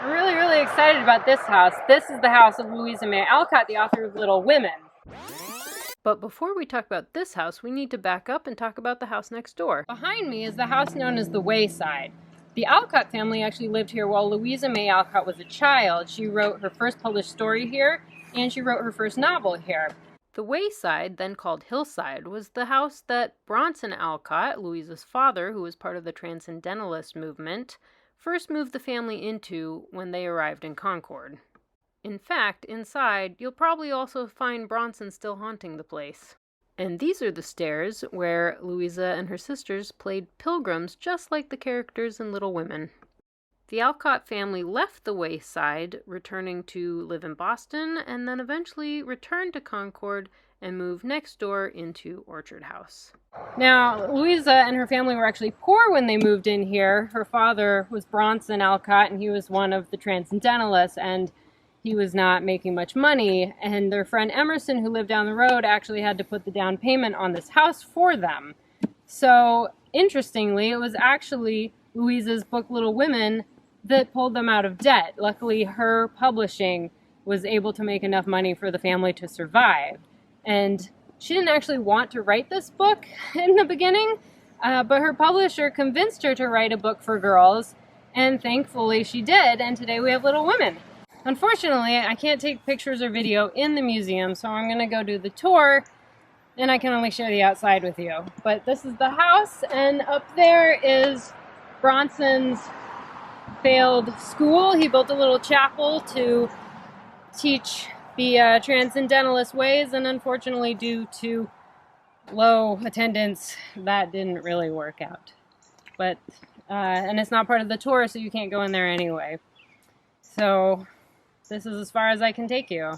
I'm really excited about this house. This is the house of Louisa May Alcott, the author of Little Women. But before we talk about this house, we need to back up and talk about the house next door. Behind me is the house known as the Wayside. The Alcott family actually lived here while Louisa May Alcott was a child. She wrote her first published story here, and she wrote her first novel here. The Wayside, then called Hillside, was the house that Bronson Alcott, Louisa's father, who was part of the Transcendentalist movement, first moved the family into when they arrived in Concord. In fact, inside, you'll probably also find Bronson still haunting the place. And these are the stairs where Louisa and her sisters played pilgrims just like the characters in Little Women. The Alcott family left the Wayside, returning to live in Boston, and then eventually returned to Concord and moved next door into Orchard House. Now, Louisa and her family were actually poor when they moved in here. Her father was Bronson Alcott, and he was one of the Transcendentalists, and he was not making much money. And their friend Emerson, who lived down the road, actually had to put the down payment on this house for them. So, interestingly, it was actually Louisa's book Little Women that pulled them out of debt. Luckily, her publishing was able to make enough money for the family to survive. And she didn't actually want to write this book in the beginning, but her publisher convinced her to write a book for girls, and thankfully she did, and today we have Little Women. Unfortunately, I can't take pictures or video in the museum, so I'm going to go do the tour, and I can only share the outside with you. But this is the house, and up there is Bronson's failed school. He built a little chapel to teach the Transcendentalist ways, and unfortunately, due to low attendance, that didn't really work out. But, and it's not part of the tour, so you can't go in there anyway. So, this is as far as I can take you.